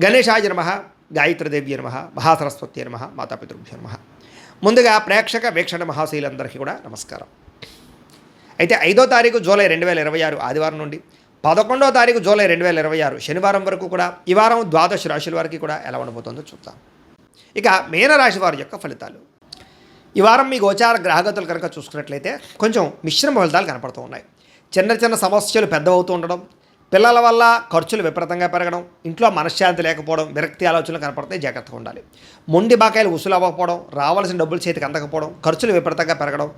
గణేశాయ నమః, గాయత్రీదేవ్య నమః, మహాసరస్వతి నమః, మాతాపితృభ్యో నమః. ముందుగా ప్రేక్షక వీక్షణ మహాశీలందరికీ కూడా నమస్కారం. అయితే 5వ తారీఖు జూలై 2026 ఆదివారం నుండి 11వ తారీఖు జూలై 2026 శనివారం వరకు కూడా ఈ వారం ద్వాదశ రాశుల వారికి కూడా ఎలా ఉండబోతుందో చూద్దాం. ఇక మీనరాశి వారి యొక్క ఫలితాలు. ఈ వారం మీ గోచార గ్రహగతులు కనుక చూసుకున్నట్లయితే కొంచెం మిశ్రమ ఫలితాలు కనపడుతూ ఉన్నాయి. చిన్న చిన్న సమస్యలు పెద్దవవుతూ ఉండడం, పిల్లల వల్ల ఖర్చులు విపరీతంగా పెరగడం, ఇంట్లో మనశ్శాంతి లేకపోవడం, విరక్తి ఆలోచనలు కనపడతాయి, జాగ్రత్తగా ఉండాలి. మొండి బాకాయలు వసూలు అవ్వకపోవడం, రావాల్సిన డబ్బులు చేతికి అందకపోవడం, ఖర్చులు విపరీతంగా పెరగడం,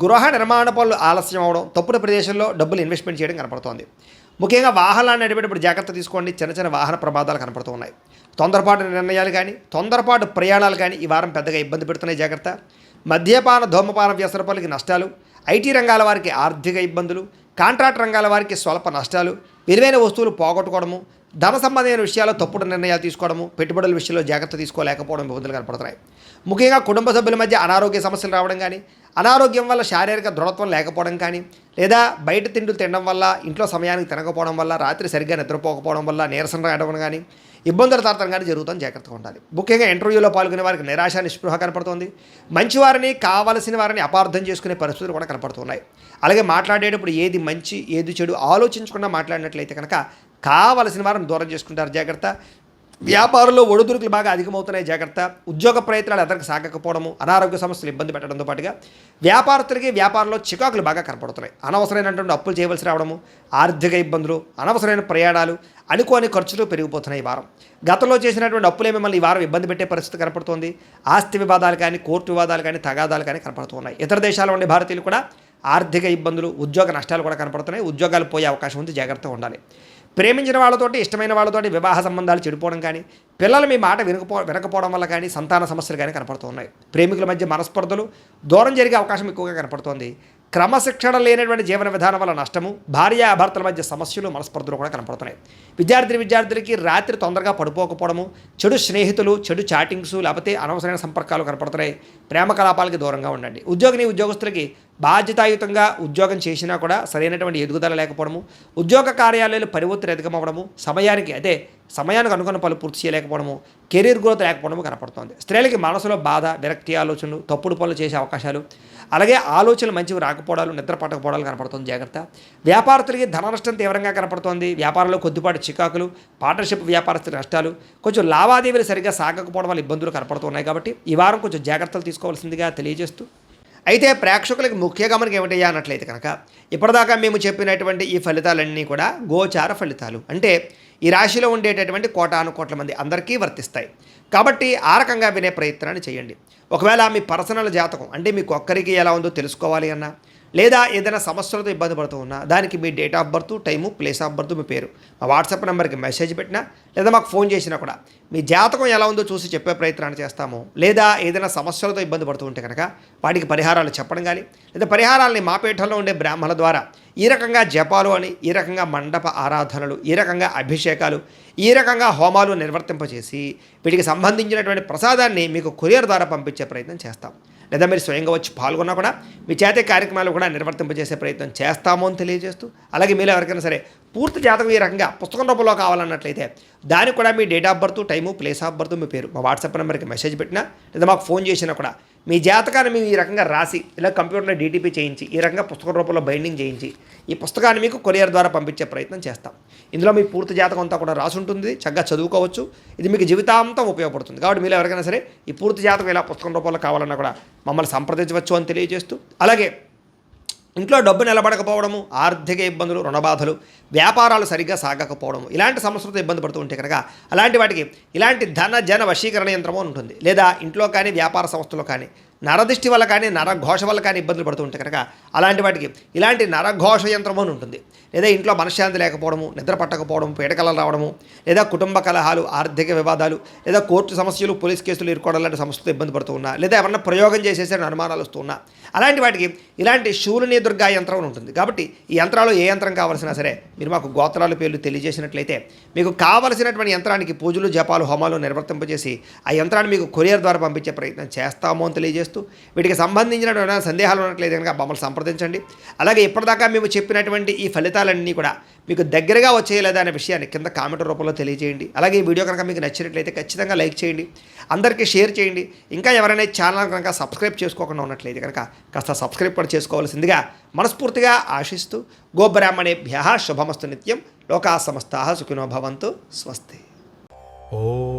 గృహ నిర్మాణ పనులు ఆలస్యం అవ్వడం, తప్పుడు ప్రదేశంలో డబ్బులు ఇన్వెస్ట్మెంట్ చేయడం కనపడుతోంది. ముఖ్యంగా వాహనాన్ని నడిపేటప్పుడు జాగ్రత్త తీసుకోండి. చిన్న చిన్న వాహన ప్రమాదాలు కనపడుతూ ఉన్నాయి. తొందరపాటు నిర్ణయాలు కానీ తొందరపాటు ప్రయాణాలు కానీ ఈ వారం పెద్దగా ఇబ్బంది పెడుతున్నాయి, జాగ్రత్త. మద్యపాన ధూమపాన వ్యసనపలకి నష్టాలు, ఐటీ రంగాల వారికి ఆర్థిక ఇబ్బందులు, కాంట్రాక్ట్ రంగాల వారికి స్వల్ప నష్టాలు, విలువైన వస్తువులు పోగొట్టుకోవడము, ధన సంబంధమైన విషయాల్లో తప్పుడు నిర్ణయాలు తీసుకోవడము, పెట్టుబడుల విషయంలో జాగ్రత్త తీసుకోలేకపోవడం ఇబ్బందులు కనపడుతున్నాయి. ముఖ్యంగా కుటుంబ సభ్యుల మధ్య అనారోగ్య సమస్యలు రావడం కానీ, అనారోగ్యం వల్ల శారీరక దృఢత్వం లేకపోవడం కానీ, లేదా బయట తిండులు తినడం వల్ల, ఇంట్లో సమయానికి తినకపోవడం వల్ల, రాత్రి సరిగ్గా నిద్రపోకపోవడం వల్ల నీరసం రావడం కానీ, ఇబ్బందుల తారతం కానీ జరుగుతుంది, జాగ్రత్తగా ఉండాలి. ముఖ్యంగా ఇంటర్వ్యూలో పాల్గొనే వారికి నిరాశ నిస్పృహ కనపడుతుంది. మంచివారిని కావలసిన వారిని అపార్థం చేసుకునే పరిస్థితులు కూడా కనపడుతున్నాయి. అలాగే మాట్లాడేటప్పుడు ఏది మంచి ఏది చెడు ఆలోచించకుండా మాట్లాడినట్లయితే కనుక కావలసిన వారిని దూరం చేసుకుంటారు, జాగ్రత్త. వ్యాపారంలో ఒడిదుడుకులు బాగా అధికమవుతున్నాయి, జాగ్రత్త. ఉద్యోగ ప్రయత్నాలు ఎదరికి సాగకపోవడము, అనారోగ్య సమస్యలు ఇబ్బంది పెట్టడంతో పాటుగా వ్యాపారస్తులకి వ్యాపారంలో చికాకులు బాగా కనపడుతున్నాయి. అనవసరమైనటువంటి అప్పులు చేయవలసి రావడము, ఆర్థిక ఇబ్బందులు, అనవసరమైన ప్రయాణాలు, అనుకోని ఖర్చులు పెరిగిపోతున్నాయి ఈ వారం. గతంలో చేసినటువంటి అప్పులే మిమ్మల్ని ఈ వారం ఇబ్బంది పెట్టే పరిస్థితి కనపడుతోంది. ఆస్తి వివాదాలు కానీ, కోర్టు వివాదాలు కానీ, తగాదాలు కానీ కనపడుతున్నాయి. ఇతర దేశాల్లో ఉండే భారతీయులు కూడా ఆర్థిక ఇబ్బందులు, ఉద్యోగ నష్టాలు కూడా కనపడుతున్నాయి. ఉద్యోగాలు పోయే అవకాశం ఉంది, జాగ్రత్తగా ఉండాలి. ప్రేమించిన వాళ్ళతోటి, ఇష్టమైన వాళ్ళతోటి వివాహ సంబంధాలు చెడిపోవడం కానీ, పిల్లలు మీ మాట వినకపోవడం వల్ల కానీ సంతాన సమస్యలు కానీ కనపడుతున్నాయి. ప్రేమికుల మధ్య మనస్పర్ధలు, దూరం జరిగే అవకాశం ఎక్కువగా కనపడుతోంది. క్రమశిక్షణ లేనటువంటి జీవన విధానం వల్ల నష్టము, భార్యాభర్తల మధ్య సమస్యలు, మనస్పర్ధలు కూడా కనపడుతున్నాయి. విద్యార్థులకి రాత్రి తొందరగా పడిపోకపోవడము, చెడు స్నేహితులు, చెడు చాటింగ్స్, లేకపోతే అనవసరమైన సంపర్కాలు కనపడుతున్నాయి. ప్రేమ కలాపాలకి దూరంగా ఉండండి. ఉద్యోగస్తులకి బాధ్యతాయుతంగా ఉద్యోగం చేసినా కూడా సరైనటువంటి ఎదుగుదల లేకపోవడము, ఉద్యోగ కార్యాలయాలు పని ఒత్తిడి అధికమవ్వడము, సమయానికి అనుకున్న పనులు పూర్తి చేయలేకపోవడము, కెరీర్ గ్రోత్ లేకపోవడము కనపడుతోంది. స్త్రీలకి మనసులో బాధ, విరక్తి ఆలోచనలు, తప్పుడు పనులు చేసే అవకాశాలు, అలాగే ఆలోచనలు మంచివి రాకపోవడాలు, నిద్ర పట్టకపోవడాలు కనపడుతుంది, జాగ్రత్త. వ్యాపారస్తులకి ధన నష్టం తీవ్రంగా కనపడుతోంది. వ్యాపారంలో కొద్దిపాటి చికాకులు, పార్ట్నర్షిప్ వ్యాపారస్తుల నష్టాలు, కొంచెం లావాదేవీలు సరిగ్గా సాగకపోవడం వల్ల ఇబ్బందులు కనపడుతున్నాయి. కాబట్టి ఈ వారం కొంచెం జాగ్రత్తలు తీసుకోవాల్సిందిగా తెలియజేస్తూ, అయితే ప్రేక్షకులకి ముఖ్య గమనిక ఏమిటయ్యా అన్నట్లయితే కనుక, ఇప్పటిదాకా మేము చెప్పినటువంటి ఈ ఫలితాలన్నీ కూడా గోచార ఫలితాలు, అంటే ఈ రాశిలో ఉండేటటువంటి కోటాను కోట్ల మంది అందరికీ వర్తిస్తాయి. కాబట్టి ఆ రకంగా వినే ప్రయత్నాన్ని చేయండి. ఒకవేళ మీ పర్సనల్ జాతకం అంటే మీకు ఒక్కరికి ఎలా ఉందో తెలుసుకోవాలి అన్నా, లేదా ఏదైనా సమస్యలతో ఇబ్బంది పడుతూ ఉన్నా, దానికి మీ date of birth, time, place of birth, మీ పేరు మా వాట్సాప్ నెంబర్కి మెసేజ్ పెట్టినా, లేదా మాకు ఫోన్ చేసినా కూడా మీ జాతకం ఎలా ఉందో చూసి చెప్పే ప్రయత్నాన్ని చేస్తాము. లేదా ఏదైనా సమస్యలతో ఇబ్బంది పడుతూ ఉంటే కనుక వాటికి పరిహారాలు చెప్పడం కానీ, లేదా పరిహారాలని మా పీఠంలో ఉండే బ్రాహ్మణుల ద్వారా ఈ రకంగా జపాలు అని, ఈ రకంగా మండప ఆరాధనలు, ఈ రకంగా అభిషేకాలు, ఈ రకంగా హోమాలు నిర్వర్తింపచేసి వీటికి సంబంధించినటువంటి ప్రసాదాన్ని మీకు కొరియర్ ద్వారా పంపించే ప్రయత్నం చేస్తాం. లేదా మీరు స్వయంగా వచ్చి పాల్గొన్నా కూడా మీ చేతే కార్యక్రమాలు కూడా నిర్వర్తింపజేసే ప్రయత్నం చేస్తాము అని తెలియజేస్తూ, అలాగే మీరు ఎవరికైనా సరే పూర్తి జాతకం ఈ రకంగా పుస్తకం రూపంలో కావాలన్నట్లయితే దానికి కూడా మీ date of birth, time, place of birth, మీ పేరు మా వాట్సాప్ నెంబర్కి మెసేజ్ పెట్టినా, లేదా మాకు ఫోన్ చేసినా కూడా మీ జాతకాన్ని మేము ఈ రకంగా రాసి, ఇలా కంప్యూటర్లో డీటీపీ చేయించి, ఈ రకంగా పుస్తకం రూపంలో బైండింగ్ చేయించి ఈ పుస్తకాన్ని మీకు కొరియర్ ద్వారా పంపించే ప్రయత్నం చేస్తాం. ఇందులో మీ పూర్తి జాతకం అంతా కూడా రాసి ఉంటుంది, చక్కగా చదువుకోవచ్చు. ఇది మీకు జీవితాంతం ఉపయోగపడుతుంది. కాబట్టి మీరు ఎవరికైనా సరే ఈ పూర్తి జాతకం ఇలా పుస్తకం రూపంలో కావాలన్నా కూడా మమ్మల్ని సంప్రదించవచ్చు అని తెలియజేస్తూ, అలాగే ఇంట్లో డబ్బు నిలబడకపోవడము, ఆర్థిక ఇబ్బందులు, రుణబాధలు, వ్యాపారాలు సరిగ్గా సాగకపోవడము, ఇలాంటి సమస్యలతో ఇబ్బంది పడుతూ ఉంటే కనుక అలాంటి వాటికి ఇలాంటి ధన జన వశీకరణ యంత్రము ఉంటుంది. లేదా ఇంట్లో కానీ వ్యాపార సంస్థలో కానీ నరదిష్టి వల్ల కానీ, నరఘోష వల్ల కానీ ఇబ్బందులు పడుతూ ఉంటే కనుక అలాంటి వాటికి ఇలాంటి నరఘోష యంత్రము అని ఉంటుంది. లేదా ఇంట్లో మనశ్శాంతి లేకపోవడము, నిద్ర పట్టకపోవడం, పీడకలలు రావడము, లేదా కుటుంబ కలహాలు, ఆర్థిక వివాదాలు, లేదా కోర్టు సమస్యలు, పోలీస్ కేసులు ఇరుకోవడం లాంటి సమస్యలతో ఇబ్బంది పడుతూ ఉన్నా, లేదా ఎవరన్నా ప్రయోగం చేసేసే అనుమానాలు వస్తూ ఉన్నా, అలాంటి వాటికి ఇలాంటి శూలిని దుర్గా యంత్రం ఉంటుంది. కాబట్టి ఈ యంత్రాలు ఏ యంత్రం కావాల్సినా సరే మీరు మాకు గోత్రాల పేర్లు తెలియజేసినట్లయితే మీకు కావలసినటువంటి యంత్రానికి పూజలు, జపాలు, హోమాలు నిర్వర్తింపజేసి ఆ యంత్రాన్ని మీకు కొరియర్ ద్వారా పంపించే ప్రయత్నం చేస్తాము అని తెలియజేస్తూ, తెలియజేస్తూ వీటికి సంబంధించిన సందేహాలు ఉన్నట్లయితే కనుక మమ్మల్ని సంప్రదించండి. అలాగే ఇప్పటిదాకా మేము చెప్పినటువంటి ఈ ఫలితాలన్నీ కూడా మీకు దగ్గరగా వచ్చేయలేదా అనే విషయాన్ని కింద కామెంట్ రూపంలో తెలియజేయండి. అలాగే ఈ వీడియో కనుక మీకు నచ్చినట్లయితే ఖచ్చితంగా లైక్ చేయండి, అందరికీ షేర్ చేయండి. ఇంకా ఎవరైనా ఛానల్ కనుక సబ్స్క్రైబ్ చేసుకోకుండా ఉన్నట్లయితే కనుక కాస్త సబ్స్క్రైబ్ కూడా చేసుకోవాల్సిందిగా మనస్ఫూర్తిగా ఆశిస్తూ గోబ్రాహ్మణేభ్యః శుభమస్తు నిత్యం. లోకా సమస్తాః సుఖినో భవంతు. స్వస్తి. ఓం